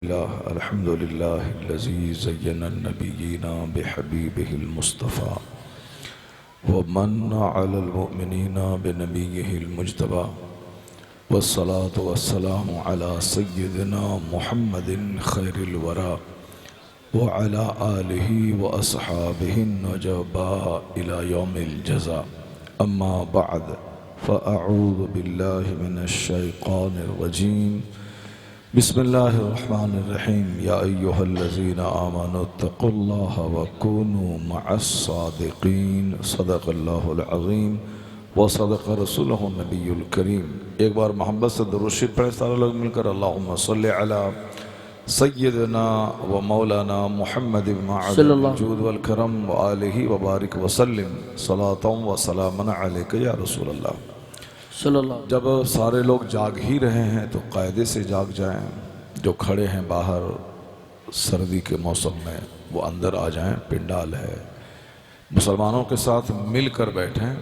अल्हम्दुलिल्लाहिल्लज़ी ज़य्यना नबिय्यिना बिहबीबिहिल मुस्तफ़ा व मन्ना अलल मुमिनीना बिनबिय्यिहिल मुज्तबा वस्सलातु वस्सलामु अला सय्यिदिना मुहम्मदिन खैरिल वरा व अला आलिहि व अस्हाबिहिन नजबा इला यौमिल जज़ा अम्मा बअद फ़अऊज़ु बिल्लाहि मिनश शैतानिर रजीम बिस्मिल्लाहिर्रहमानिर्रहीम या अय्युहल्लज़ीना आमनुत्तक़ुल्लाह व कूनू मअस्सादिक़ीन सदक़ल्लाहुल अज़ीम व सदक़ रसूलुहु नबियुल करीम। एक बार मोहब्बत से दुरूद शरीफ पढ़े सारे लोग मिलकर अल्लाहुम्मा सल्लि अला सय्यिदना व मौलाना मुहम्मद मअल वजूद वल करम व आलिहि व बारिक व सल्लिम सलातम व सलामन अलैका या रसूल अल्लाह। जब सारे लोग जाग ही रहे हैं तो कायदे से जाग जाएं। जो खड़े हैं बाहर सर्दी के मौसम में वो अंदर आ जाएं। पिंडाल है, मुसलमानों के साथ मिलकर बैठें।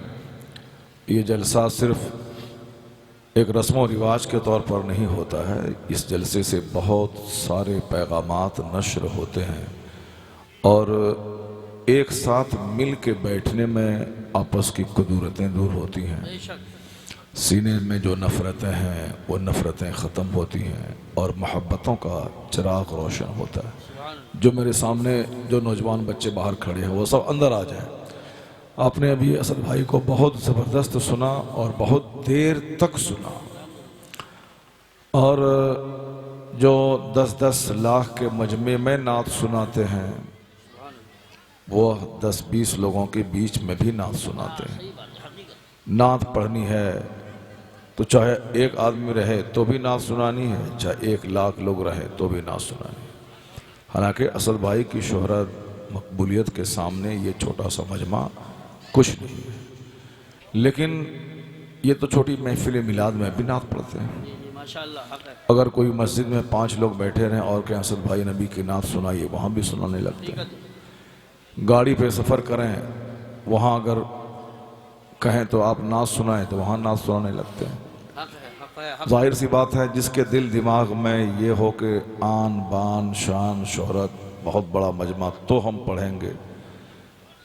ये जलसा सिर्फ एक रस्म व रिवाज के तौर पर नहीं होता है। इस जलसे से बहुत सारे पैगामात नश्र होते हैं और एक साथ मिल के बैठने में आपस की कुदूरतें दूर होती हैं। सीने में जो नफ़रतें हैं वो नफ़रतें ख़त्म होती हैं और मोहब्बतों का चिराग रोशन होता है। जो मेरे सामने जो नौजवान बच्चे बाहर खड़े हैं वो सब अंदर आ जाएं। आपने अभी असद भाई को बहुत ज़बरदस्त सुना और बहुत देर तक सुना और जो 10-10 लाख के मजमे में नात सुनाते हैं वो 10-20 लोगों के बीच में भी नात सुनाते हैं। नात पढ़नी है तो चाहे एक आदमी रहे तो भी नात सुनानी है, चाहे 1 लाख लोग रहे तो भी नात सुनानी है। हालांकि असद भाई की शोहरत मकबूलियत के सामने ये छोटा सा मजमा कुछ नहीं है, लेकिन ये तो छोटी महफिल मिलाद में भी नात पढ़ते हैं। अगर कोई मस्जिद में 5 लोग बैठे रहें और कहें असद भाई नबी की नात सुनाइए, वहाँ भी सुनाने लगते हैं। गाड़ी पे सफ़र करें, वहाँ अगर कहें तो आप नात सुनाएं तो वहाँ नात सुनाने लगते हैं। जाहिर सी बात है, जिसके दिल दिमाग में ये हो कि आन बान शान शोहरत बहुत बड़ा मजमा तो हम पढ़ेंगे।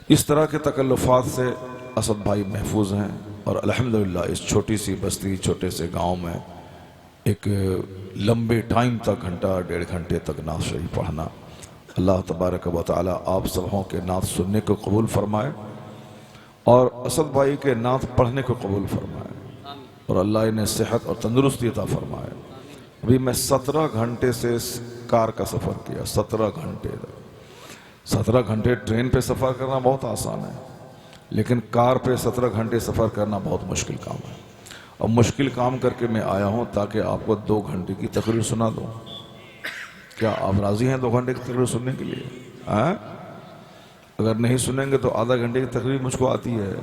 इस तरह के तकल्लुफ़ात से असद भाई महफूज हैं और अल्हम्दुलिल्लाह इस छोटी सी बस्ती छोटे से गांव में एक लंबे टाइम तक घंटा 1.5 घंटे तक नात शरीफ पढ़ना, अल्लाह तबारक व तआला आप सबों के नात सुनने को कबूल फरमाए और असद भाई के नात पढ़ने को कबूल फरमाए और अल्लाह इन्हें सेहत और तंदुरुस्ती अता फरमाए। अभी मैं 17 घंटे से कार का सफ़र किया। 17 घंटे ट्रेन पे सफ़र करना बहुत आसान है, लेकिन कार पे 17 घंटे सफ़र करना बहुत मुश्किल काम है। और मुश्किल काम करके मैं आया हूँ ताकि आपको 2 घंटे की तकरीर सुना दूँ। क्या आप राज़ी हैं 2 घंटे की तकरीर सुनने के लिए? अगर नहीं सुनेंगे तो आधा घंटे की तकरीर मुझको आती है,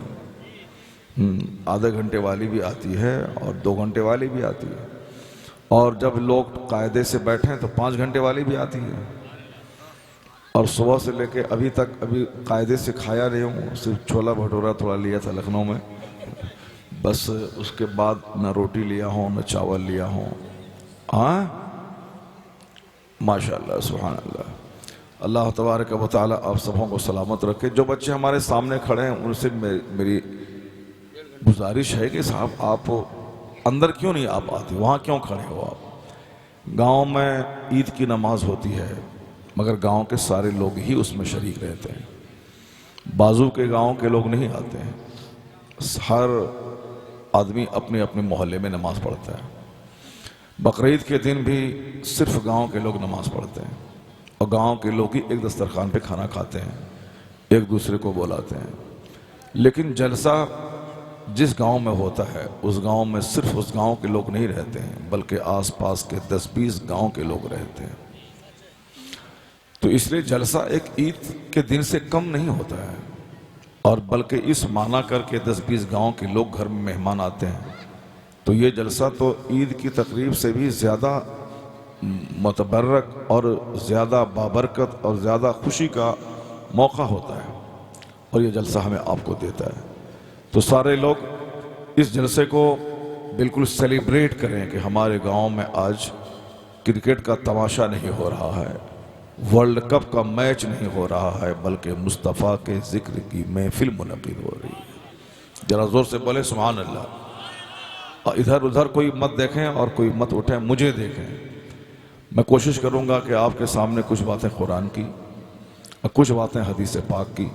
आधे घंटे वाली भी आती है और 2 घंटे वाली भी आती है। और जब लोग कायदे से बैठें तो 5 घंटे वाली भी आती है। और सुबह से लेके अभी तक अभी कायदे से खाया नहीं हूँ, सिर्फ छोला भटूरा थोड़ा लिया था लखनऊ में, बस उसके बाद न रोटी लिया हूँ न चावल लिया हूँ। माशाअल्लाह सुभान अल्लाह। अल्लाह तबारक व तआला आप सबों को सलामत रखे। जो बच्चे हमारे सामने खड़े हैं उनसे मेरी गुजारिश है कि साहब आप अंदर क्यों नहीं आप आते, वहाँ क्यों खड़े हो आप? गांव में ईद की नमाज होती है मगर गांव के सारे लोग ही उसमें शरीक रहते हैं। बाजू के गांव के लोग नहीं आते हैं। हर आदमी अपने अपने मोहल्ले में नमाज पढ़ता है। बकरीद के दिन भी सिर्फ गांव के लोग नमाज पढ़ते हैं और गांव के लोग ही एक दस्तरखान पे खाना खाते हैं, एक दूसरे को बुलाते हैं। लेकिन जलसा जिस गांव में होता है उस गांव में सिर्फ उस गांव के लोग नहीं रहते हैं, बल्कि आसपास के 10-20 गांव के लोग रहते हैं। तो इसलिए जलसा एक ईद के दिन से कम नहीं होता है और बल्कि इस माना करके 10-20 गांव के लोग घर में मेहमान आते हैं तो ये जलसा तो ईद की तकरीब से भी ज़्यादा मुतबर्रक और ज़्यादा बाबरकत और ज़्यादा खुशी का मौका होता है और ये जलसा हमें आपको देता है। तो सारे लोग इस जलसे को बिल्कुल सेलिब्रेट करें कि हमारे गांव में आज क्रिकेट का तमाशा नहीं हो रहा है, वर्ल्ड कप का मैच नहीं हो रहा है, बल्कि मुस्तफ़ा के जिक्र की महफिल मुनक़िद हो रही है। जरा ज़ोर से बोले सुभान अल्लाह। और इधर उधर कोई मत देखें और कोई मत उठे, मुझे देखें। मैं कोशिश करूंगा कि आपके सामने कुछ बातें कुरान की और कुछ बातें हदीस पाक की,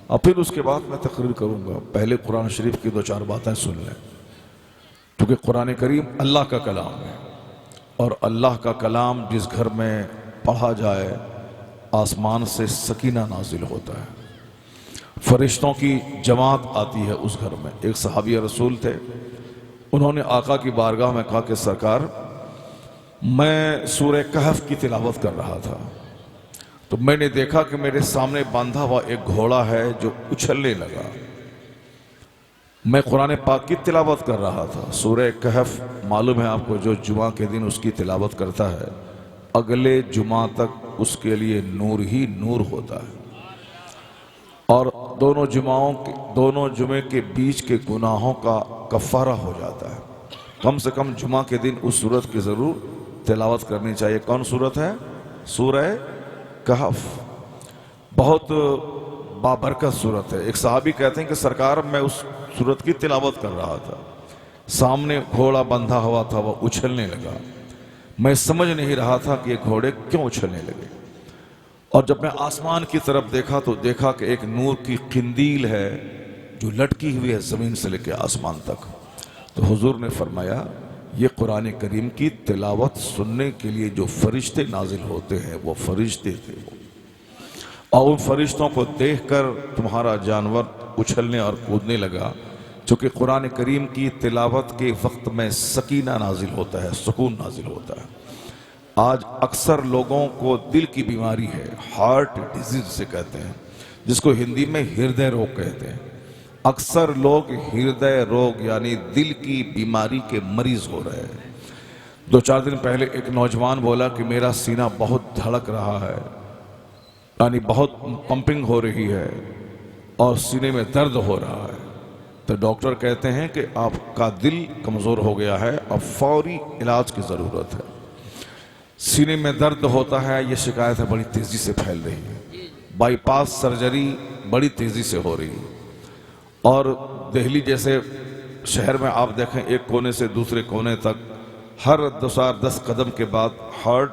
और फिर उसके बाद मैं तकरीर करूंगा। पहले कुरान शरीफ की दो चार बातें सुन लें, क्योंकि कुरान करीम अल्लाह का कलाम है, और अल्लाह का कलाम जिस घर में पढ़ा जाए आसमान से सकीना नाजिल होता है, फरिश्तों की जमात आती है उस घर में। एक सहाबी रसूल थे, उन्होंने आका की बारगाह में कहा कि सरकार, मैं सूरह कहफ की तिलावत कर रहा था, तो मैंने देखा कि मेरे सामने बांधा हुआ एक घोड़ा है जो उछलने लगा। मैं कुरान पाक की तिलावत कर रहा था। सूरह कहफ मालूम है आपको, जो जुमा के दिन उसकी तिलावत करता है अगले जुमा तक उसके लिए नूर ही नूर होता है, और दोनों जुमे के बीच के गुनाहों का कफ़ारा हो जाता है। कम से कम जुमा के दिन उस सूरत की ज़रूर तिलावत करनी चाहिए। कौन सूरत है? सूरह कहफ। बहुत बाबरकत सूरत है। एक सहाबी कहते हैं कि सरकार, मैं उस सूरत की तिलावत कर रहा था, सामने घोड़ा बंधा हुआ था, वह उछलने लगा। मैं समझ नहीं रहा था कि ये घोड़े क्यों उछलने लगे, और जब मैं आसमान की तरफ देखा तो देखा कि एक नूर की किंदील है जो लटकी हुई है ज़मीन से लेकर आसमान तक। तो हुजूर ने फरमाया, ये कुरान करीम की तिलावत सुनने के लिए जो फरिश्ते नाजिल होते हैं वो फरिश्ते थे, और उन फरिश्तों को देखकर तुम्हारा जानवर उछलने और कूदने लगा। क्योंकि कुरान करीम की तिलावत के वक्त में सकीना नाजिल होता है, सुकून नाजिल होता है। आज अक्सर लोगों को दिल की बीमारी है, हार्ट डिजीज से कहते हैं, जिसको हिंदी में हृदय रोग कहते हैं। अक्सर लोग हृदय रोग यानी दिल की बीमारी के मरीज हो रहे हैं। 2-4 दिन पहले एक नौजवान बोला कि मेरा सीना बहुत धड़क रहा है, यानी बहुत पंपिंग हो रही है और सीने में दर्द हो रहा है। तो डॉक्टर कहते हैं कि आपका दिल कमज़ोर हो गया है और फौरी इलाज की ज़रूरत है। सीने में दर्द होता है, ये शिकायत है बड़ी तेज़ी से फैल रही है। बाईपास सर्जरी बड़ी तेज़ी से हो रही है, और दिल्ली जैसे शहर में आप देखें, एक कोने से दूसरे कोने तक हर 10 कदम के बाद हार्ट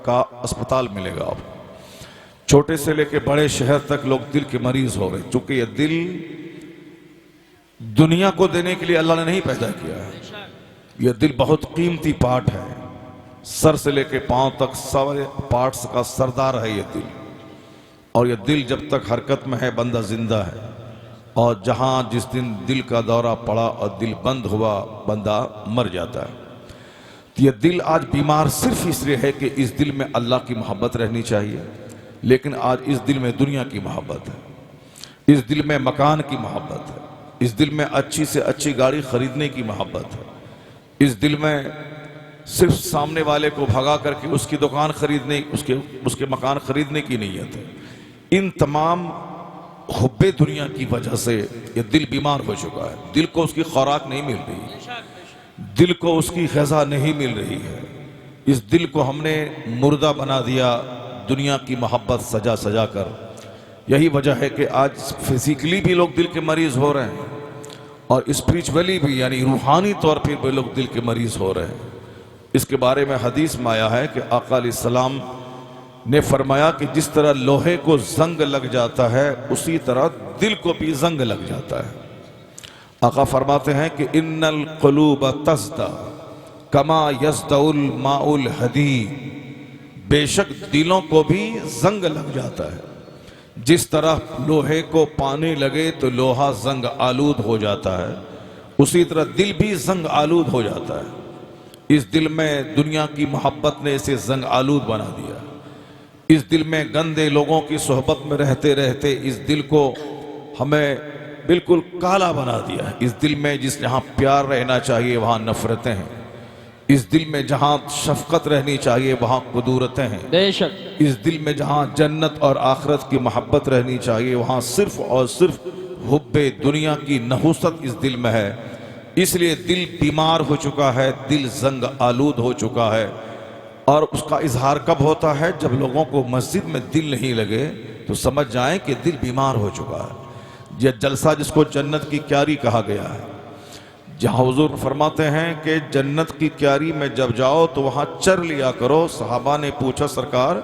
का अस्पताल मिलेगा आपको। छोटे से लेके बड़े शहर तक लोग दिल के मरीज हो रहे, क्योंकि ये दिल दुनिया को देने के लिए अल्लाह ने नहीं पैदा किया है। यह दिल बहुत कीमती पार्ट है, सर से लेके पांव तक सारे पार्ट्स का सरदार है ये दिल। और यह दिल जब तक हरकत में है बंदा जिंदा है, और जहां जिस दिन दिल का दौरा पड़ा और दिल बंद हुआ बंदा मर जाता है। तो यह दिल आज बीमार सिर्फ इसलिए है कि इस दिल में अल्लाह की मोहब्बत रहनी चाहिए, लेकिन आज इस दिल में दुनिया की मोहब्बत है, इस दिल में मकान की मोहब्बत है, इस दिल में अच्छी से अच्छी गाड़ी खरीदने की मोहब्बत है, इस दिल में सिर्फ सामने वाले को भगा करके उसकी दुकान खरीदने, उसके मकान खरीदने की नीयत है। इन तमाम हुब्बे दुनिया की वजह से ये दिल बीमार हो चुका है। दिल को उसकी खुराक नहीं मिल रही, दिल को उसकी ग़िज़ा नहीं मिल रही है। इस दिल को हमने मुर्दा बना दिया दुनिया की मोहब्बत सजा सजा कर। यही वजह है कि आज फिजिकली भी लोग दिल के मरीज हो रहे हैं, और स्पिरिचुअली भी यानी रूहानी तौर पर भी लोग दिल के मरीज हो रहे हैं। इसके बारे में हदीस में आया है कि आका अलैहिस्सलाम ने फरमाया कि जिस तरह लोहे को जंग लग जाता है, उसी तरह दिल को भी जंग लग जाता है। आका फरमाते हैं कि इन्नल क़ुलूब तज़दा कमा यज़दउल माउल हदीद, बेशक दिलों को भी जंग लग जाता है। जिस तरह लोहे को पानी लगे तो लोहा जंग आलूद हो जाता है, उसी तरह दिल भी जंग आलूद हो जाता है। इस दिल में दुनिया की मोहब्बत ने इसे जंग आलूद बना दिया। इस दिल में गंदे लोगों की सोहबत में रहते रहते इस दिल को हमें बिल्कुल काला बना दिया है। इस दिल में जहाँ प्यार रहना चाहिए वहाँ नफरतें हैं, इस दिल में जहाँ शफकत रहनी चाहिए वहाँ कुदूरतें हैं, बेशक इस दिल में जहाँ जन्नत और आखिरत की मोहब्बत रहनी चाहिए वहाँ सिर्फ और सिर्फ हुब्बे दुनिया की नहुसत इस दिल में है। इसलिए दिल बीमार हो चुका है, दिल जंग आलूद हो चुका है। और उसका इजहार कब होता है? जब लोगों को मस्जिद में दिल नहीं लगे तो समझ जाएं कि दिल बीमार हो चुका है। यह जलसा जिसको जन्नत की क्यारी कहा गया है, जहाँ हुजूर फरमाते हैं कि जन्नत की क्यारी में जब जाओ तो वहाँ चर लिया करो। सहाबा ने पूछा, सरकार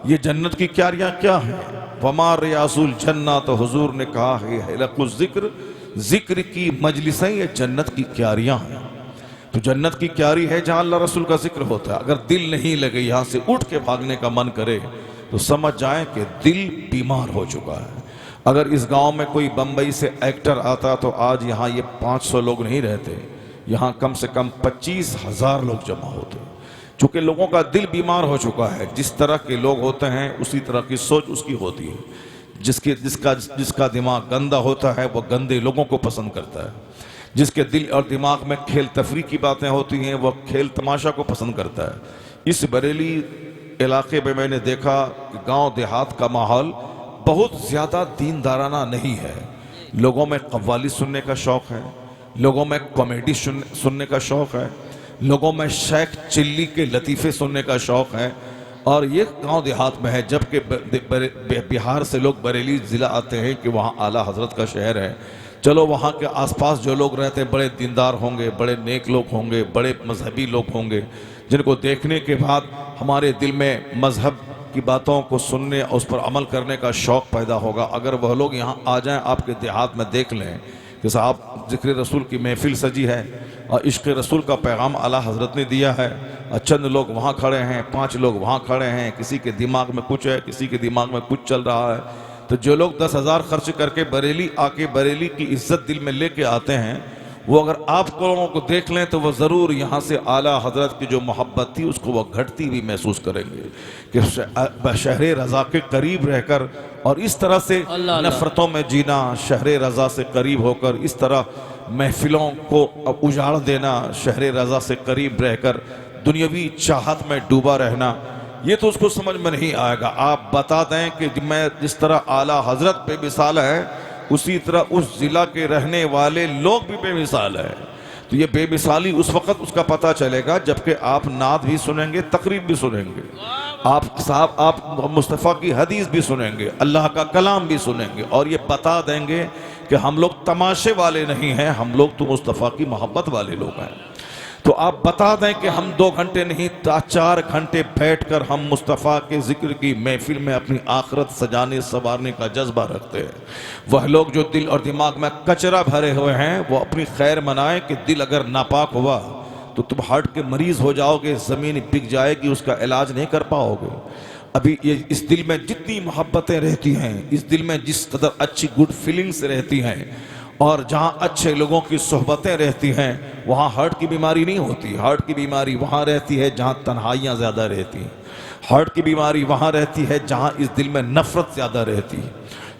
ये जन्नत की क्यारियाँ क्या हैं? वमा रियाजुल जन्नत, तो हुजूर ने कहा है हिलकुल ज़िक्र, जिक्र की मजलिसें ये जन्नत की क्यारियाँ हैं। तो जन्नत की क्यारी है जहाँ अल्लाह रसूल का जिक्र होता है। अगर दिल नहीं लगे, यहाँ से उठ के भागने का मन करे, तो समझ जाएं कि दिल बीमार हो चुका है। अगर इस गांव में कोई बम्बई से एक्टर आता तो आज यहाँ ये 500 लोग नहीं रहते, यहाँ कम से कम 25,000 लोग जमा होते। चूँकि लोगों का दिल बीमार हो चुका है। जिस तरह के लोग होते हैं उसी तरह की सोच उसकी होती है। जिसका दिमाग गंदा होता है वह गंदे लोगों को पसंद करता है। जिसके दिल और दिमाग में खेल तफरी की बातें होती हैं वह खेल तमाशा को पसंद करता है। इस बरेली इलाके में मैंने देखा कि गांव देहात का माहौल बहुत ज़्यादा दीनदाराना नहीं है। लोगों में कव्वाली सुनने का शौक़ है, लोगों में कॉमेडी सुनने का शौक़ है, लोगों में शेख चिल्ली के लतीफ़े सुनने का शौक़ है। और ये गांव देहात में है, जबकि बिहार से लोग बरेली ज़िला आते हैं कि वहाँ आला हज़रत का शहर है। चलो वहाँ के आसपास जो लोग रहते हैं बड़े दीनदार होंगे, बड़े नेक लोग होंगे, बड़े मजहबी लोग होंगे, जिनको देखने के बाद हमारे दिल में मजहब की बातों को सुनने और उस पर अमल करने का शौक़ पैदा होगा। अगर वह लोग यहाँ आ जाएं, आपके देहात में देख लें कि साहब ज़िक्र रसूल की महफिल सजी है और इश्क़ रसूल का पैगाम आला हज़रत ने दिया है, चंद लोग वहाँ खड़े हैं, 5 लोग वहाँ खड़े हैं, किसी के दिमाग में कुछ है, किसी के दिमाग में कुछ चल रहा है। तो जो लोग 10,000 खर्च करके बरेली आके बरेली की इज्जत दिल में लेके आते हैं, वो अगर आप लोगों को देख लें तो वह ज़रूर यहाँ से आला हज़रत की जो मोहब्बत थी उसको वह घटती हुई महसूस करेंगे कि शहर रज़ा के करीब रहकर और इस तरह से नफ़रतों में जीना, शहर रज़ा से करीब होकर इस तरह महफिलों को उजाड़ देना, शहर रज़ा से करीब रहकर दुनियावी चाहत में डूबा रहना, ये तो उसको समझ में नहीं आएगा। आप बता दें कि मैं जिस तरह आला हज़रत बेमिसाल है उसी तरह उस ज़िला के रहने वाले लोग भी बेमिसाल है। तो ये बेमिसाली उस वक़्त उसका पता चलेगा जबकि आप नात भी सुनेंगे, तकरीब भी सुनेंगे, आप मुस्तफ़ा की हदीस भी सुनेंगे, अल्लाह का कलाम भी सुनेंगे और ये बता देंगे कि हम लोग तमाशे वाले नहीं हैं, हम लोग तो मुस्तफ़ा की मोहब्बत वाले लोग हैं। तो आप बता दें कि हम 2 घंटे नहीं 4 घंटे बैठकर हम मुस्तफ़ा के ज़िक्र की महफिल में अपनी आखिरत सजाने संवारने का जज्बा रखते हैं। वह लोग जो दिल और दिमाग में कचरा भरे हुए हैं वो अपनी खैर मनाएं कि दिल अगर नापाक हुआ तो तुम हार्ट के मरीज़ हो जाओगे, ज़मीन बिक जाएगी, उसका इलाज नहीं कर पाओगे। अभी ये इस दिल में जितनी मोहब्बतें रहती हैं, इस दिल में जिस कदर अच्छी गुड फीलिंग्स रहती हैं और जहाँ अच्छे लोगों की सोहबतें रहती हैं वहाँ हार्ट की बीमारी नहीं होती। हार्ट की बीमारी वहाँ रहती है जहाँ तन्हाइयाँ ज़्यादा रहती हैं। हार्ट की बीमारी वहाँ रहती है जहाँ इस दिल में नफ़रत ज़्यादा रहती है।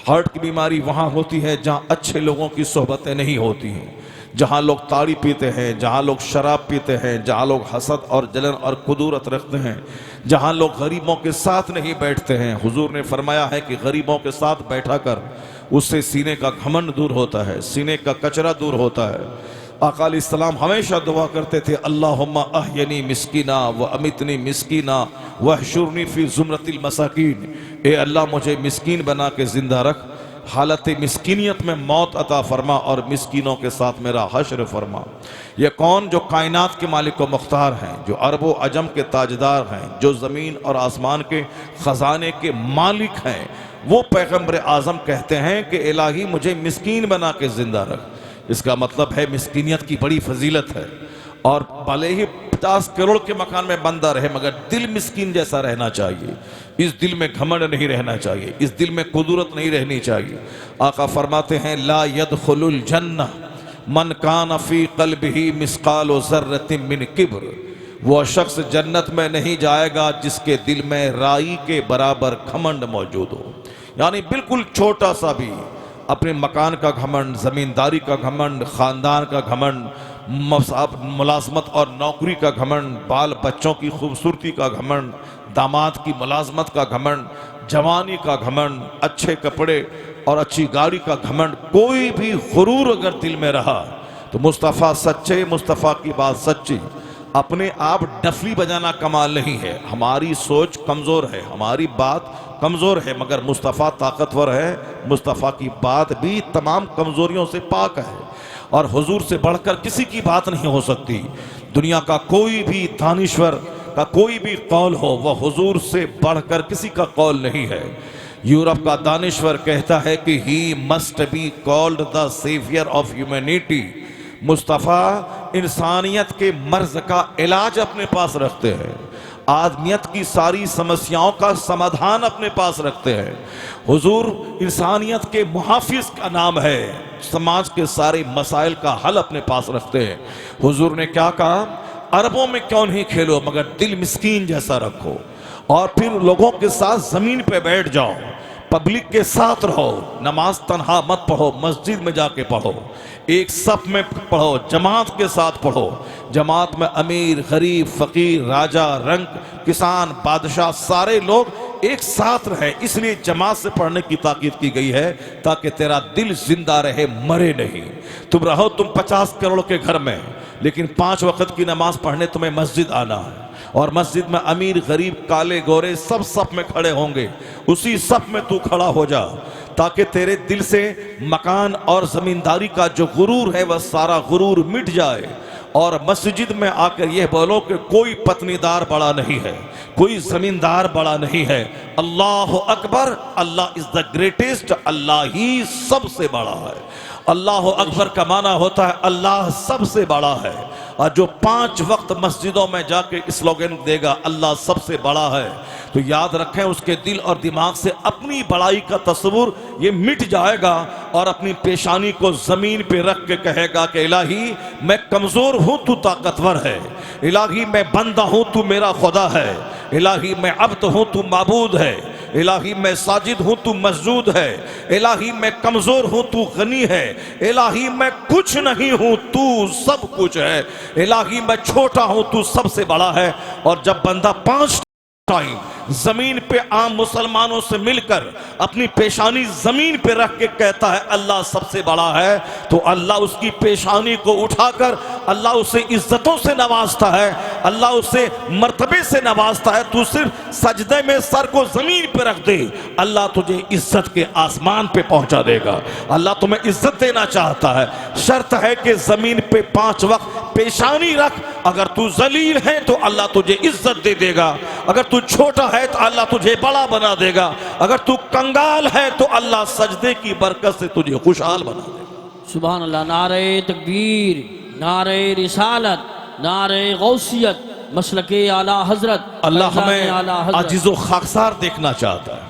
हार्ट की बीमारी वहाँ होती है जहाँ अच्छे लोगों की सोहबतें नहीं होती हैं, जहाँ लोग ताड़ी पीते हैं, जहाँ लोग शराब पीते हैं, जहाँ लोग हसद और जलन और कुदूरत रखते हैं, जहाँ लोग गरीबों के साथ नहीं बैठते हैं। हुजूर ने फरमाया है कि गरीबों के साथ बैठा कर उससे सीने का घमंड दूर होता है, सीने का कचरा दूर होता है। आका अलैहिस्सलाम हमेशा दुआ करते थे, अल्लाहुम्मा अहयनी मिस्कीना व अमितनी मिस्कीना वहशुरनी फी ज़ुमरतिल मसाकीन। ए अल्लाह मुझे मिस्कीन बना के ज़िंदा रख, हालत मिस्कीनियत में मौत अता फरमा और मिस्कीनों के साथ मेरा हश्र फरमा। ये कौन? जो कायनात के मालिक व मुख्तार हैं, जो अरब व अजम के ताजदार हैं, जो ज़मीन और आसमान के ख़जाने के मालिक हैं, वो पैगम्बर आज़म कहते हैं कि इलाही मुझे मिस्कीन बना के ज़िंदा रख। इसका मतलब है मिस्कीनियत की बड़ी फजीलत है और भले ही 50 करोड़ के मकान में बंदा रहे मगर दिल मिस्कीन जैसा रहना चाहिए। इस दिल में घमंड नहीं रहना चाहिए, इस दिल में कुदरत नहीं रहनी चाहिए। आका फरमाते हैं, ला यदखुलुल जन्नह मन कान फी क़ल्बिही मिस्क़ाल ज़र्रतिन मिन किब्र। वह शख्स जन्नत में नहीं जाएगा जिसके दिल में राई के बराबर घमंड मौजूद हो। यानी बिल्कुल छोटा सा भी अपने मकान का घमंड, ज़मींदारी का घमंड, ख़ानदान का घमंड, मुलाजमत और नौकरी का घमंड, बाल बच्चों की खूबसूरती का घमंड, दामाद की मुलाजमत का घमंड, जवानी का घमंड, अच्छे कपड़े और अच्छी गाड़ी का घमंड, कोई भी गुरूर अगर दिल में रहा तो मुस्तफ़ा सच्चे, मुस्तफ़ा की बात सच्ची, अपने आप डफली बजाना कमाल नहीं है, हमारी सोच कमज़ोर है, हमारी बात कमज़ोर है, मगर मुस्तफ़ा ताकतवर है। मुस्तफ़ा की बात भी तमाम कमज़ोरियों से पाक है और हुजूर से बढ़कर किसी की बात नहीं हो सकती। दुनिया का कोई भी दानिश्वर का कोई भी कौल हो वह हुजूर से बढ़कर किसी का कौल नहीं है। यूरोप का दानिश्वर कहता है कि he must be called the saviour of humanity. Mustafa इंसानियत के मर्ज का इलाज अपने पास रखते हैं, आदमियत की सारी समस्याओं का समाधान अपने पास रखते हैं। हुजूर इंसानियत के मुहाफिज का नाम है, समाज के सारे मसाइल का हल अपने पास रखते हैं। हुजूर ने क्या कहा, अरबों में क्यों नहीं खेलो मगर दिल मिस्कीन जैसा रखो, और फिर लोगों के साथ जमीन पे बैठ जाओ, पब्लिक के साथ रहो, नमाज तन्हा मत पढ़ो, मस्जिद में जाके पढ़ो, एक सफ में पढ़ो, जमात के साथ पढ़ो। जमात में अमीर गरीब फकीर राजा रंग किसान बादशाह सारे लोग एक साथ रहे, इसलिए जमात से पढ़ने की ताकीद की गई है ताकि तेरा दिल जिंदा रहे, मरे नहीं। तुम रहो 50 करोड़ के घर में, लेकिन 5 वक्त की नमाज पढ़ने तुम्हें मस्जिद आना है, और मस्जिद में अमीर गरीब काले गोरे सब सफ में खड़े होंगे, उसी सफ में तू खड़ा हो जा ताकि तेरे दिल से मकान और जमींदारी का जो गुरूर है वह सारा गुरूर मिट जाए, और मस्जिद में आकर यह बोलो कि कोई पत्नीदार बड़ा नहीं है, कोई जमींदार बड़ा नहीं है, अल्लाह अकबर, अल्लाह इज द ग्रेटेस्ट, अल्लाह ही सबसे बड़ा है। अल्लाह अकबर का माना होता है अल्लाह सबसे बड़ा है, और जो 5 वक्त मस्जिदों में जाके स्लोगन देगा अल्लाह सबसे बड़ा है, तो याद रखें उसके दिल और दिमाग से अपनी बड़ाई का तस्वुर ये मिट जाएगा, और अपनी पेशानी को जमीन पे रख के कहेगा कि इलाही मैं कमजोर हूं तू ताकतवर है, इलाही मैं बंदा हूं तू मेरा खुदा है, इलाही मैं अब्द हूं तू माबूद है, इलाही मैं साजिद हूं तू मस्जूद है, इलाही मैं कमजोर हूं तू गनी है, इलाही मैं कुछ नहीं हूं तू सब कुछ है, इलाही मैं छोटा हूं तू सबसे बड़ा है। और जब बंदा 5 टाइम जमीन पे आम मुसलमानों से मिलकर अपनी पेशानी जमीन पे रख के कहता है अल्लाह सबसे बड़ा है, तो अल्लाह उसकी पेशानी को उठाकर अल्लाह उसे इज्जतों से नवाजता है, अल्लाह उसे मर्तबे से नवाजता है। तू सिर्फ सजदे में सर को जमीन पे रख दे, अल्लाह तुझे इज्जत के आसमान पे पहुंचा देगा। अल्लाह तुम्हें इज्जत देना चाहता है, शर्त है कि जमीन पे 5 वक्त पेशानी रख। अगर तू जलील है तो अल्लाह तुझे इज्जत दे देगा, अगर तू छोटा है तो अल्लाह तुझे बड़ा बना देगा, अगर तू कंगाल है तो अल्लाह सजदे की बरकत से तुझे खुशहाल बना देगा। सुभान अल्लाह। नारे तकबीर, नारे रिसालत, नारे गौसियत, मसलके आला हजरत। अल्लाह हमें आजिज़ो खाकसार देखना चाहता है,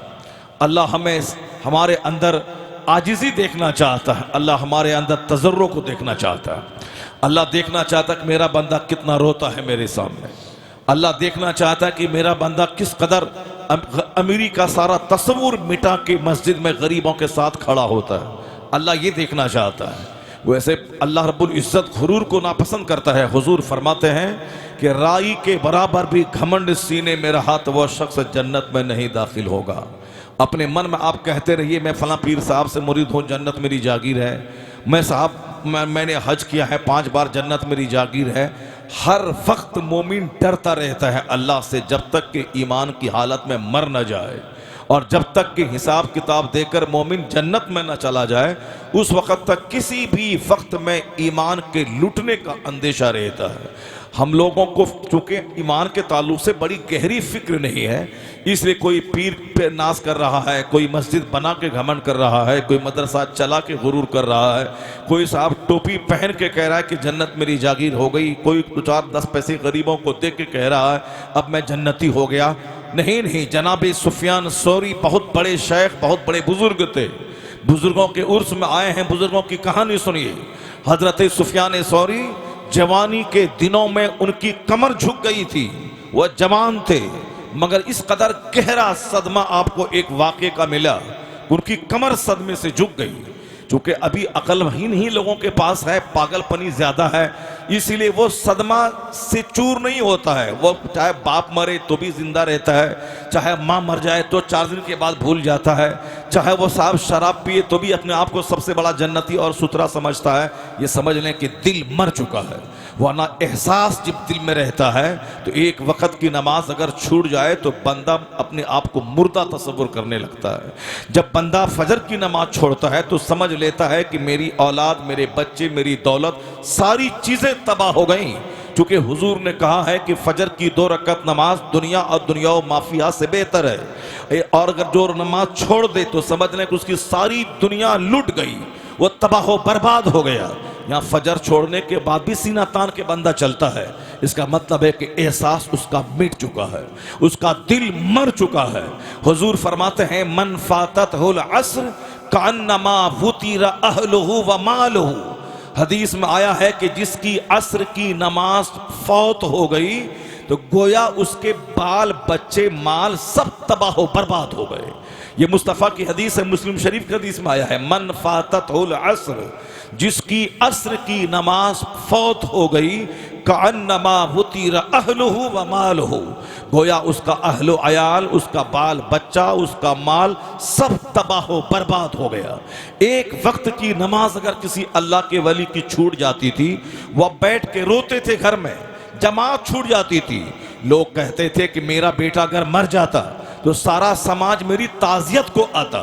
अल्लाह हमें हमारे अंदर आजिज़ी देखना चाहता है, अल्लाह हमारे अंदर तजर्रो को देखना चाहता है, अल्लाह देखना चाहता है कि मेरा बंदा कितना रोता है मेरे सामने, अल्लाह देखना चाहता है कि मेरा बंदा किस कदर अमीरी का सारा तस्वुर मिटा के मस्जिद में गरीबों के साथ खड़ा होता है, अल्लाह ये देखना चाहता है। वैसे अल्लाह रब्बुल इज्जत गुरूर को नापसंद करता है। हुजूर फरमाते हैं कि राई के बराबर भी घमंड सीने में रहा तो वह शख्स जन्नत में नहीं दाखिल होगा। अपने मन में आप कहते रहिए मैं फलां पीर साहब से मुरीद हूँ, जन्नत मेरी जागीर है, मैं साहब मैंने हज किया है 5 बार, जन्नत मेरी जागीर है। हर वक्त मोमिन डरता रहता है अल्लाह से जब तक कि ईमान की हालत में मर न जाए, और जब तक कि हिसाब किताब देकर मोमिन जन्नत में न चला जाए उस वक़्त तक किसी भी वक्त में ईमान के लुटने का अंदेशा रहता है। हम लोगों को चूँकि ईमान के ताल्लुक से बड़ी गहरी फिक्र नहीं है, इसलिए कोई पीर पे नाज कर रहा है, कोई मस्जिद बना के घमंड कर रहा है, कोई मदरसा चला के गुरूर कर रहा है, कोई साहब टोपी पहन के कह रहा है कि जन्नत मेरी जागीर हो गई, कोई 4-10 पैसे गरीबों को दे के कह रहा है अब मैं जन्नती हो गया। नहीं नहीं, जनाब सुफियान सौरी बहुत बड़े शेख, बहुत बड़े बुजुर्ग थे, बुजुर्गों के उर्स में आए हैं, बुजुर्गों की कहानी सुनिए। हजरत सुफियान सौरी जवानी के दिनों में उनकी कमर झुक गई थी, वह जवान थे, मगर इस कदर गहरा सदमा आपको एक वाक़े का मिला, उनकी कमर सदमे से झुक गई। चूँकि अभी अक्लहीन ही लोगों के पास है, पागलपनी ज़्यादा है, इसीलिए वो सदमा से चूर नहीं होता है। वो चाहे बाप मरे तो भी जिंदा रहता है, चाहे माँ मर जाए तो 4 दिन के बाद भूल जाता है, चाहे वो साहब शराब पिए तो भी अपने आप को सबसे बड़ा जन्नती और सुथरा समझता है। ये समझ लें कि दिल मर चुका है। वरना एहसास जब दिल में रहता है तो एक वक्त की नमाज अगर छूट जाए तो बंदा अपने आप को मुर्दा तस्वुर करने लगता है। जब बंदा फजर की नमाज छोड़ता है तो समझ लेता है कि मेरी औलाद, मेरे बच्चे, मेरी दौलत, सारी चीज़ें तबाह हो गई। क्योंकि हुजूर ने कहा है कि फजर की 2 रकअत नमाज दुनिया और दुनिया माफिया से बेहतर है, और अगर जो नमाज छोड़ दे तो समझ लें कि उसकी सारी दुनिया लुट गई, वो तबाह बर्बाद हो गया। यहाँ फजर छोड़ने के बाद भी सीना तान के बंदा चलता है, इसका मतलब है कि एहसास उसका मिट चुका है, उसका दिल मर चुका है। हुजूर फरमाते हैं मन फाततहुल अस्र कान्नमा वुतिरा अहलुहु व मालुहु। हदीस में आया है कि जिसकी अस्र की नमाज फौत हो गई तो गोया उसके बाल बच्चे माल सब तबाह बर्बाद हो गए। ये मुस्तफ़ा की हदीस है, मुस्लिम शरीफ की हदीस में आया है मन फाततहुल अस्र, जिसकी अस्र की नमाज फौत हो गई कान्नमा वुतिरा अहलुहु व मालुहु, गोया उसका अहलो अयाल, उसका बाल बच्चा, उसका माल सब तबाह बर्बाद हो गया। एक वक्त की नमाज अगर किसी अल्लाह के वली की छूट जाती थी, वह बैठ के रोते थे, घर में जमात छूट जाती थी। लोग कहते थे कि मेरा बेटा अगर मर जाता तो सारा समाज मेरी ताज़ियत को आता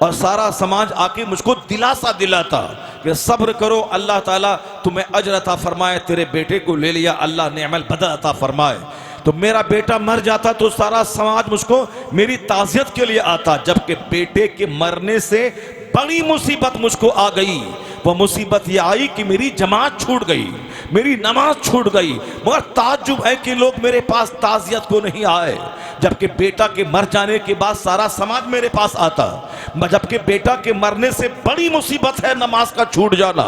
और सारा समाज आके मुझको दिलासा दिलाता कि सब्र करो, अल्लाह ताला तुम्हें अजर अता फरमाए, तेरे बेटे को ले लिया अल्लाह ने अमल बदल अता फरमाए। तो मेरा बेटा मर जाता तो सारा समाज मुझको मेरी ताज़ियत के लिए आता, जबकि बेटे के मरने से बड़ी मुसीबत मुझको आ गई। वह मुसीबत ये आई कि मेरी जमात छूट गई, मेरी नमाज छूट गई। मगर ताज्जुब है कि लोग मेरे पास ताज़ियत को नहीं आए, जबकि बेटा के मर जाने के बाद सारा समाज मेरे पास आता। जबकि बेटा के मरने से बड़ी मुसीबत है नमाज का छूट जाना,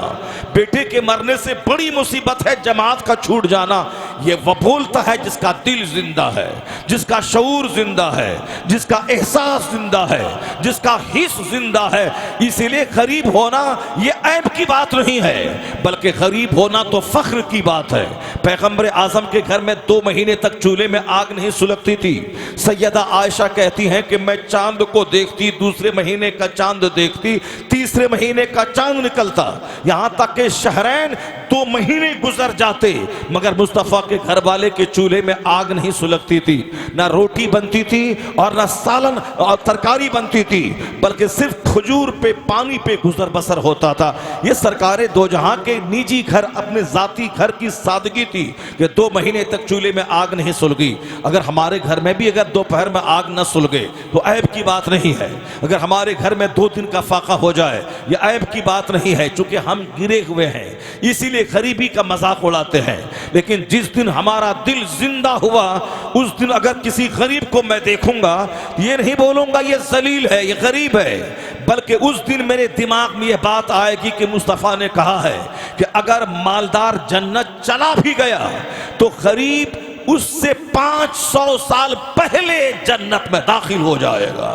बेटे के मरने से बड़ी मुसीबत है जमात का छूट जाना। ये वह बोलता है जिसका दिल जिंदा है, जिसका शऊर जिंदा है, जिसका एहसास जिंदा है, जिसका हिस्स जिंदा है। इसीलिए गरीब होना ये ऐब की बात नहीं है, बल्कि गरीब होना तो फख्र की बात है। पैगंबर आजम के घर में 2 महीने तक चूल्हे में आग नहीं सुलगती थी। सैयदा आयशा कहती हैं कि मैं चांद को देखती, दूसरे महीने का चांद देखती, तीसरे महीने का चांद निकलता, यहां तक कि शहरैन 2 महीने गुजर जाते मगर मुस्तफ़ा के घर वाले के चूल्हे में आग नहीं सुलगती थी। ना रोटी बनती थी और ना सालन और तरकारी बनती थी, बल्कि सिर्फ खजूर पे, पानी पे गुजर बसर होता था। ये सरकारे दो जहां के निजी घर, अपने जाती घर की सादगी थी कि 2 महीने तक चूल्हे में आग नहीं सुलगी। अगर हमारे घर में भी अगर दोपहर में आग न सुलगे तो ऐब की बात नहीं है। अगर हमारे घर में 2 दिन का फाका हो जाए यह ऐब की बात नहीं है, चूंकि हम गिरे हुए हैं इसीलिए गरीबी का मजाक उड़ाते हैं। लेकिन जिस दिन हमारा दिल जिंदा हुआ उस दिन अगर किसी गरीब को मैं देखूंगा ये नहीं बोलूंगा ये जलील है, ये गरीब है, बल्कि उस दिन मेरे दिमाग में यह बात आएगी कि मुस्तफ़ा ने कहा है कि अगर मालदार जन्नत चला भी गया तो गरीब उससे 500 साल पहले जन्नत में दाखिल हो जाएगा।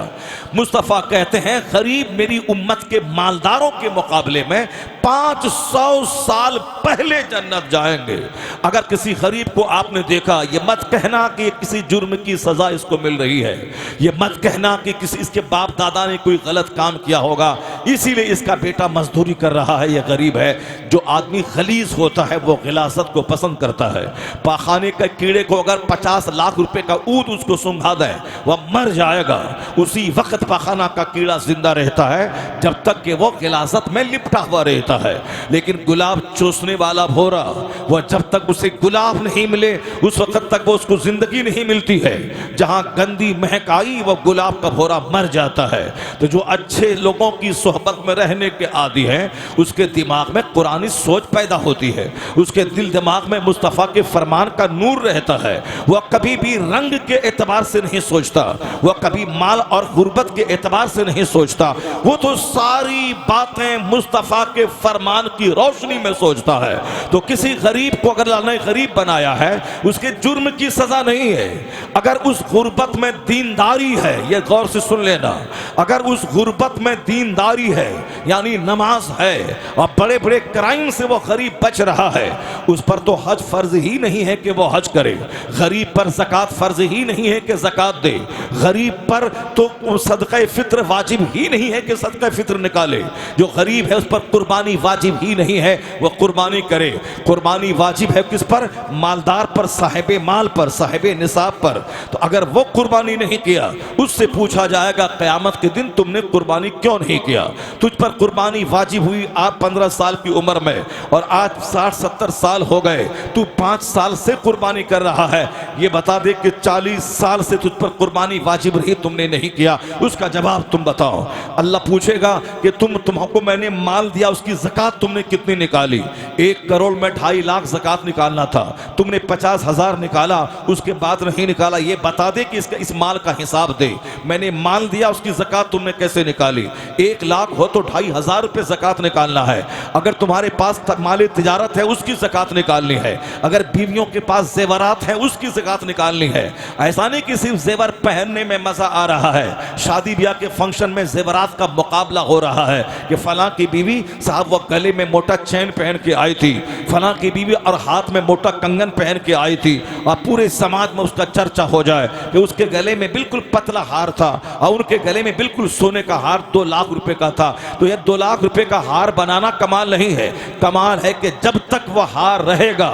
मुस्तफ़ा कहते हैं गरीब मेरी उम्मत के मालदारों के मुकाबले में 500 साल पहले जन्नत जाएंगे। अगर किसी गरीब को आपने देखा, ये मत कहना कि किसी जुर्म की सजा इसको मिल रही है, ये मत कहना कि किसी इसके बाप दादा ने कोई गलत काम किया होगा इसीलिए इसका बेटा मजदूरी कर रहा है, यह गरीब है। जो आदमी खलीज होता है वो गिलासत को पसंद करता है। पाखाने के कीड़े को अगर 50 लाख रुपए का ऊद उसको सुंघा दे वह मर जाएगा, उसी वक्त पाखाना का कीड़ा जिंदा रहता है जब तक कि वो गिलासत में लिपटा हुआ रहता है। लेकिन गुलाब चूसने वाला भौरा, वह जब तक उसे गुलाब नहीं मिले उस वक्त तक वो उसको जिंदगी नहीं मिलती है। जहां गंदी महक आई वह गुलाब का भौरा मर जाता है। तो जो अच्छे लोगों की सोहबत में रहने के आदी है उसके दिमाग में कुरानी सोच पैदा होती है, उसके दिल दिमाग में मुस्तफ़ा के फरमान का नूर रहता है। वह कभी भी रंग के एतबार से नहीं सोचता, वह कभी माल और गुर्बत के एतबार से नहीं सोचता, वो तो सारी बातें मुस्तफ़ा के फरमान की रोशनी में सोचता है। तो किसी गरीब को अगर अल्लाह ने गरीब बनाया है उसके जुर्म की सजा नहीं है। अगर उस गुर्बत में दीनदारी है, यह गौर से सुन लेना, अगर उस गुर्बत में दीनदारी कुर्बानी है यानी नमाज है और बड़े बड़े क्राइम से वो गरीब बच रहा है, उस पर तो हज फर्ज ही नहीं है कि वो हज करे। गरीब पर ज़कात फर्ज ही नहीं है कि ज़कात दे। गरीब पर तो सदक़े फित्र वाजिब ही नहीं है कि सदक़े फित्र निकाले। जो गरीब है उस पर कुर्बानी वाजिब ही नहीं है वो कुर्बानी करे। कुर्बानी वाजिब है किस पर? मालदार पर, साहिबे माल पर, साहिबे निसाब पर। तो अगर वो कुर्बानी नहीं किया उससे पूछा जाएगा क़यामत के दिन तुमने कुर्बानी क्यों नहीं किया? तुझ पर कुर्बानी वाजिब हुई आप 15 साल की उम्र में और आज 60-70 साल हो गए, तू 5 साल से कुर्बानी कर रहा है। ये बता दे कि 40 साल से तुझ पर कुर्बानी वाजिब रही, तुमने नहीं किया, उसका जवाब तुम बताओ। अल्लाह पूछेगा कि तुमको मैंने माल दिया, उसकी ज़कात तुमने कितनी निकाली? 1 करोड़ में 2.5 लाख ज़कात निकालना था, तुमने 50,000 निकाला, उसके बाद नहीं निकाला। ये बता दे कि इस माल का हिसाब दे। मैंने माल दिया, उसकी ज़कात तुमने कैसे निकाली? 1 लाख हो तो 2,500 रुपये ज़कात निकालना है। अगर तुम्हारे पास माल तिजारत है उसकी ज़कात निकालनी है। अगर बीवियों के पास जेवरात है उसकी ज़कात निकालनी है। ऐसा नहीं कि सिर्फ जेवर पहनने में मज़ा आ रहा है, शादी ब्याह के फंक्शन में जेवरात का मुकाबला हो रहा है कि फलां की बीवी साहब वो गले में मोटा चैन पहन के आई थी, फलां की बीवी और हाथ में मोटा कंगन पहन के आई थी, और पूरे समाज में उसका चर्चा हो जाए कि उसके गले में बिल्कुल पतला हार था और उनके गले में बिल्कुल सोने का हार 2 लाख रुपए का था। तो यह 2 लाख रुपए का हार बनाना कमाल नहीं है, कमाल है कि जब तक वह हार रहेगा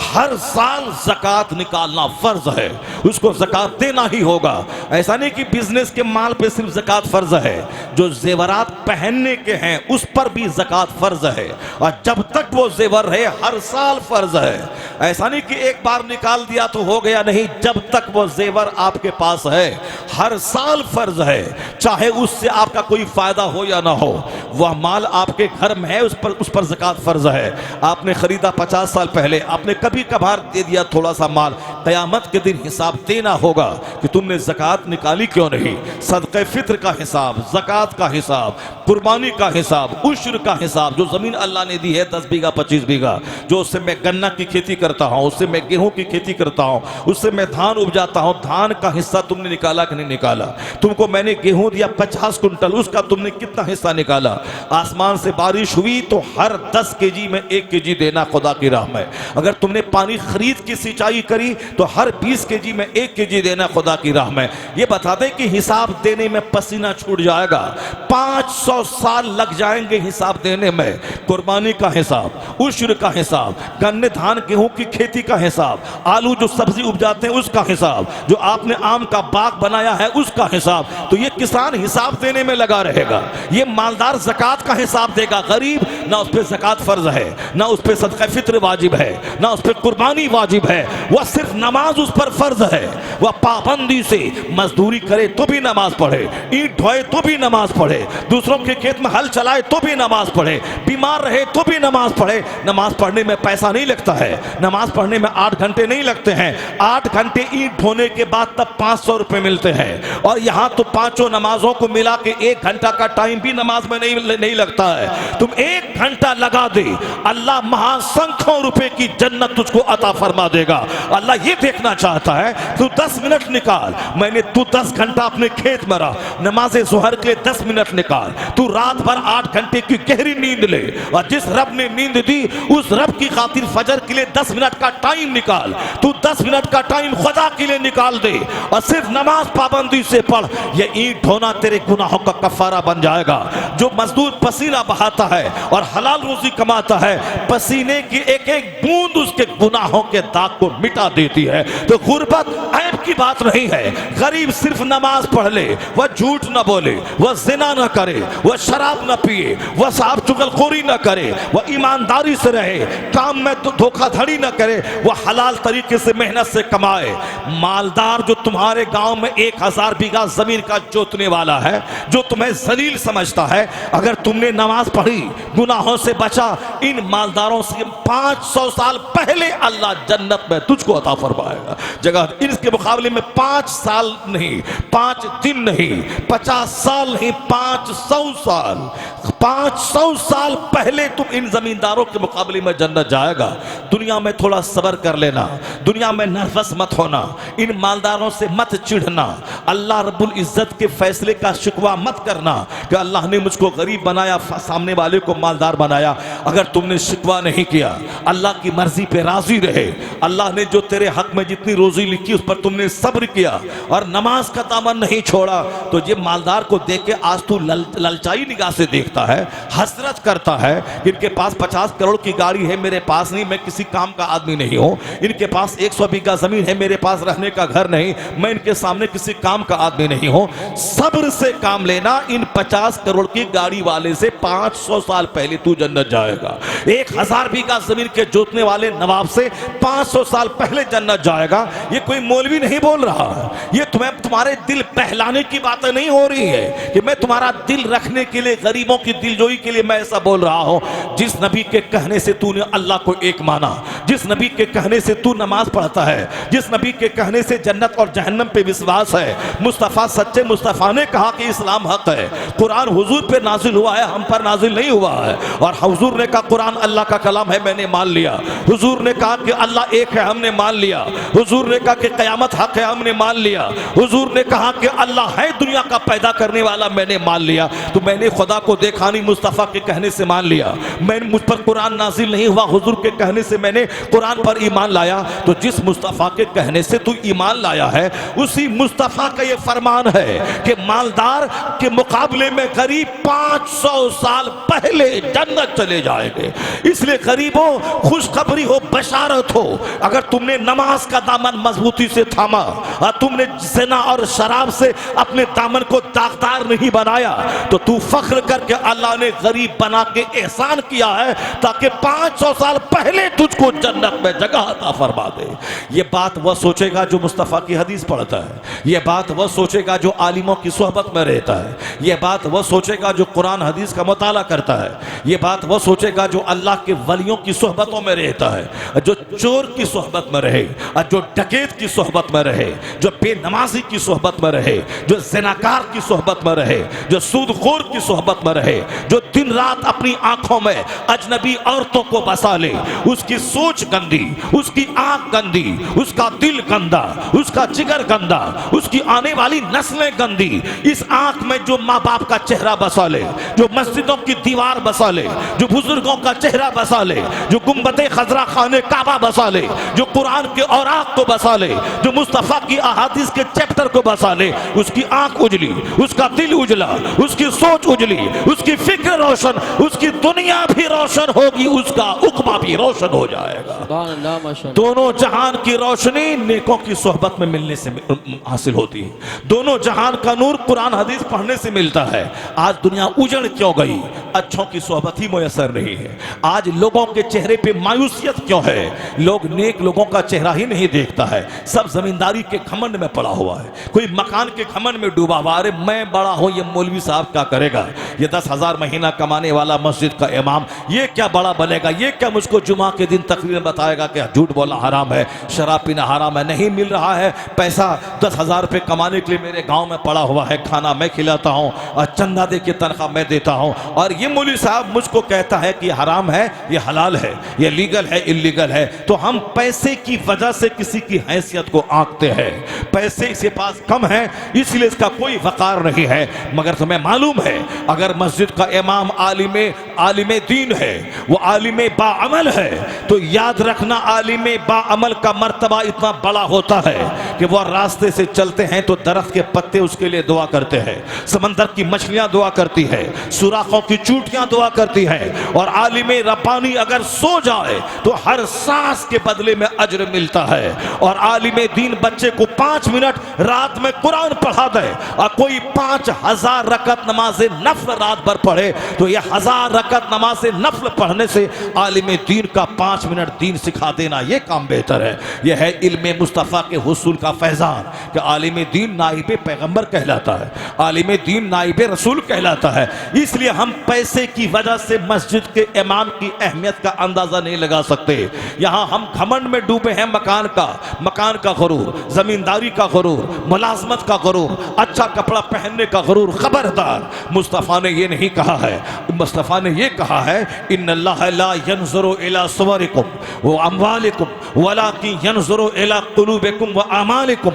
हर साल ज़कात निकालना फर्ज है, उसको ज़कात देना ही होगा। ऐसा नहीं कि बिजनेस के माल पे सिर्फ ज़कात फर्ज है, जो जेवरात पहनने के हैं उस पर भी ज़कात फर्ज है, और जब तक वो जेवर है हर साल फर्ज है। ऐसा नहीं कि एक बार निकाल दिया तो हो गया, नहीं, जब तक वो जेवर आपके पास है हर साल फर्ज है, चाहे उससे आपका कोई फायदा हो या ना हो। वह माल आपके घर में है, उस पर ज़कात फर्ज है। आपने खरीदा 50 साल पहले, आपने कभी कभार दे दिया थोड़ा सा माल, क़यामत के दिन हिसाब देना होगा कि तुमने ज़कात निकाली क्यों नहीं। सदक़े फित्र का हिसाब, ज़कात का हिसाब, कुर्बानी का हिसाब, उश्र का हिसाब। जो ज़मीन अल्लाह ने दी है 10 बीघा 25 बीघा, जो उससे मैं गन्ना की खेती करता हूँ, उससे मैं गेहूं की खेती करता हूँ, उससे मैं धान उपजाता हूँ, धान का हिस्सा तुमने निकाला कि नहीं निकाला? तुमको मैंने गेहूं दिया 50 कुंटल, उसका तुमने कितना हिस्सा निकाला? आसमान से बारिश हुई तो हर 10 केजी में 1 केजी देना खुदा की राह में। अगर तुमने पानी खरीद की सिंचाई करी तो हर 20 केजी में 1 केजी देना खुदा की राह में। ये बता दें कि हिसाब देने में पसीना छूट जाएगा, 500 साल लग जाएंगे हिसाब देने में। कुर्बानी का हिसाब, उश्र का हिसाब, गन्ने धान गेहूं की खेती का हिसाब, आलू जो सब्जी उपजाते हैं उसका हिसाब, जो आपने आम का बाग बनाया है उसका हिसाब। तो ये किसान हिसाब देने में लगा रहेगा, ये मालदार ज़कात का हिसाब देगा। गरीब ना उस पर ज़कात फर्ज है, ना उस पर सदक़े फित्र वाजिब है, ना उस पर कुर्बानी वाजिब है, वह सिर्फ नमाज उस पर फर्ज है। वह पाबंदी से मजदूरी करे तो भी नमाज पढ़े, ईंट ढोए तो भी नमाज पढ़े, दूसरों के खेत में हल चलाए तो भी नमाज पढ़े, बीमार रहे तो भी नमाज पढ़े। नमाज पढ़ने में पैसा नहीं लगता है, नमाज पढ़ने में 8 घंटे नहीं लगते हैं। 8 घंटे ईंट ढोने के बाद तब 500 रुपए मिलते हैं, और यहाँ तो 5 नमाजों को मिला के 1 घंटा का टाइम भी नमाज में नहीं लगता है। तुम 1 घंटा लगा दे, अल्लाह महासंख्यों रुपए की जन्नत तुझको अता फरमा देगा। अल्लाह ये देखना चाहता है तू 10 मिनट निकाल। तू 10 घंटा अपने खेत में रह, नमाज ज़ोहर के 10 मिनट निकाल। तू रात भर 8 घंटे की गहरी नींद ले, और जिस रब ने नींद दी उस रब की खातिर फजर के लिए 10 मिनट का टाइम निकाल। तू 10 मिनट का टाइम खुदा के लिए निकाल दे और सिर्फ नमाज पाबंदी से पढ़। ये ईंट ढोना तेरे गुनाहों का कफारा बन जाएगा। जो मजदूर पसीना बहाता है और हलाल रोजी कमाता है, पसीने की एक एक बूंद उसके गुनाहों के दाग को मिटा देती है। तो गुर्बत ऐब की बात नहीं है। गरीब सिर्फ नमाज पढ़ ले, वह झूठ न बोले, वह जिना न करे, वह शराब न पिए, वह साहब चुगलखोरी न करे, वह ईमानदारी से रहे, काम में तो धोखाधड़ी न करे, वह हलाल तरीके से मेहनत से कमाए। मालदार जो तुम्हारे गांव में 1000 बीघा जमीन का जोतने वाला है, जो तुम्हें जलील समझता है, अगर तुमने नमाज पढ़ी, गुनाहों से बचा, इन मालदारों से 500 साल पहले अल्लाह जन्नत में तुझको अता फरमाएगा जगह। इसके मुकाबले में 5 साल नहीं, 5 दिन नहीं, 50 साल नहीं, 500 साल, 500 साल पहले तुम इन जमींदारों के मुकाबले में जन्नत जाएगा। दुनिया में थोड़ा सब्र कर लेना, दुनिया में नर्वस मत होना, इन मालदारों से मत चिढ़ना, अल्लाह रब्बुल इज्जत के फैसले का शिकवा मत करना कि अल्लाह ने मुझको गरीब बनाया, सामने वाले को मालदार बनाया। अगर तुमने शिकवा नहीं किया, अल्लाह की मर्जी पे राजी रहे, अल्लाह ने जो तेरे हक में जितनी रोजी लिखी उस पर तुमने सब्र किया और नमाज का दामन नहीं छोड़ा, तो ये मालदार को देख के आज तू ललचाई निगाह से देखता है, हसरत करता है कि इनके पास 50 करोड़ की गाड़ी है, मेरे पास नहीं, मैं किसी काम का आदमी नहीं हूं, इनके पास 100 बीघा जमीन है, मेरे पास रहने का घर नहीं, मैं इनके सामने किसी काम का आदमी नहीं हूं। सब्र से काम लेना, इन 50 करोड़ की गाड़ी वाले से 500 साल पहले तू जन्नत जाएगा। 1000 बीघा जमीन के जोतने वाले नवाब से 500 साल पहले जन्नत जाएगा। ये कोई मौलवी नहीं बोल रहा है, ये तुम्हारे दिल बहलाने की बातें नहीं हो रही है कि मैं तुम्हारा दिल रखने के लिए, गरीबों की दिलजोई के लिए मैं ऐसा बोल रहा हूं। जिस नबी के कहने से तूने अल्लाह को एक माना, जिस नबी के कहने से तू नमाज पढ़ता है, जिस नबी के कहने से जन्नत और जहन्नम पे विश्वास है, मुस्तफ़ा सच्चे मुस्तफ़ा ने कहा कि इस्लाम हक है, कुरान हुजूर पे नाजिल हुआ है, हम पर नाजिल नहीं हुआ है, और हुजूर ने कहा कुरान अल्लाह का कलाम है, मैंने मान लिया। हुजूर ने कहा कि अल्लाह एक है, हमने मान लिया। हुजूर ने कहा कि क़यामत हक है, हमने मान लिया। हुजूर ने कहा कि अल्लाह है दुनिया का पैदा करने वाला, मैंने मान लिया। तो मैंने खुदा को देखा नहीं, मुस्तफ़ा के कहने से मान लिया। मैंने, मुझ पर कुरान नाजिल नहीं हुआ, हुजूर के कहने से मैंने कुरान पर ईमान लाया। तो जिस मुस्तफ़ा के कहने से तू ईमान लाया है, उसी मुस्तफ़ा का ये फरमान है कि मालदार के मुकाबले में गरीब 500 साल पहले जन्नत चले जाएंगे। इसलिए गरीबों, खुशखबरी हो, बशारत हो, अगर तुमने नमाज का दामन मजबूती से थामा और तुमने ज़िना और शराब से अपने दामन को दागदार नहीं बनाया, तो तू फख्र करके अल्लाह ने गरीब बना के एहसान किया है ताकि 500 साल पहले तुझको जन्नत में जगह अता फरमा दे। ये बात वह सोचेगा जो मुस्तफ़ा की हदीस पढ़ता है, ये बात वह सोचेगा जो आलिमों की सोहबत में रहता है, ये बात वह सोचेगा जो कुरान हदीस का मुताला करता है, ये बात वह सोचेगा जो अल्लाह के वलियों की सोहबतों में रहता है, जो चोर की सोहबत में रहे, जो डकैत की सोहबत में रहे, जो बेनमाजी की सोहबत में रहे, जो ज़िनाकार की सोहबत में रहे, जो सूदखोर की सोहबत में रहे, जो दिन रात अपनी आंखों में अजनबी औरतों को बसा ले, उसकी सोच गंदी, उसकी आंख गंदी, उसका दिल गंदा, उसका जिगर गंदा, उसकी आने वाली नस्लें गंदी। इस आंख में जो माँ बाप का चेहरा बसा ले, जो मस्जिदों की दीवार बसा ले, जो बुजुर्गों का चेहरा बसा ले, जो गुंबदे खजरा खाने काबा बसा ले, जो कुरान के औराक को बसा ले, जो मुस्तफ़ा की अहादीस के चैप्टर को बसा ले, उसकी आंख उजली, उसका दिल उजला, उसकी सोच उजली, उसकी फिक्र रोशन, उसकी दुनिया भी रोशन होगी, उसका उक़बा भी रोशन हो जाएगा। दोनों जहान की रोशनी नेकों की सोहबत में मिलने से हासिल होती है। दोनों जहान का नूर कुरान हदीस पढ़ने से मिलता है। आज दुनिया उजड़ क्यों गई? अच्छों की सोहबत ही मुयसर नहीं है। आज लोगों के चेहरे पे मायूसियत क्यों है? लोग नेक लोगों का चेहरा ही नहीं देखता है, सब जमींदारी के घमंड में पड़ा हुआ है, कोई मकान के घमंड में डूबा हुआ। अरे मैं बड़ा हूं, ये मौलवी साहब क्या करेगा, ये 10,000 महीना कमाने वाला मस्जिद का इमाम, ये क्या बड़ा बनेगा, ये क्या मुझको जुमा के दिन तकरीर में बताएगा कि झूठ बोलना हराम है, शराब पीना हराम है। नहीं मिल रहा है पैसा 10,000 रुपये कमाने के लिए, मेरे गांव में पड़ा हुआ है, खाना मैं खिलाता हूं और चंदा दे के तनख्वाह मैं देता हूं, और ये मौलवी साहब मुझको कहता है कि हराम है, ये हलाल है, ये लीगल है, इल्लीगल है। तो हम पैसे की वजह से किसी की हैसियत को आंकते हैं। पैसे इसके पास कम है इसलिए इसका कोई वकार नहीं है। मगर तुम्हें मालूम है, अगर मस्जिद का इमाम आलिमे दीन है, वो आलिमे बाअमल है, तो याद रखना आलिमे बाअमल का मर्तबा इतना बड़ा होता है कि वह रास्ते से चलते हैं तो दरख्त के पत्ते उसके लिए दुआ करते हैं, समंदर की मछलियां दुआ करती है, सुराखों की चूटियां दुआ करती है, और आलिमे रब्बानी अगर सो जाए तो हर सांस के बदले में अज्र मिलता है। और आलिमे दीन बच्चे को 5 मिनट रात में कुरान पढ़ा दे और कोई 5000 रकत नमाज़े नफ्ल रात भर पढ़े, तो यह 1000 रकत नमाज़े नफ्ल पढ़ने से आलिमे दीन का 5 मिनट दीन सिखा देना, यह काम बेहतर है। यह है इल्मे मुस्तफ़ा के हुसूल का फैजान कि आलिम दीन नाइब पैगंबर कहलाता है, आलिम दीन नाइब रसूल कहलाता है। इसलिए हम पैसे की वजह से मस्जिद के इमाम की अहमियत का अंदाजा नहीं लगा सकते। यहाँ हम घमंड में डूबे हैं, मकान का गुरूर, जमींदारी का गुरूर, मुलाजमत का गुरूर, अच्छा कपड़ा पहनने का गुरूर। खबरदार, मुस्तफ़ा ने ये नहीं कहा है, मुस्तफ़ा ने ये कहा है इन्नल्लाह ला यंज़ुरु इला सुवरिकुम व अमवालिकुम वलाकिन यंज़ुरु इला कुलूबिकुम व अमालिकुम।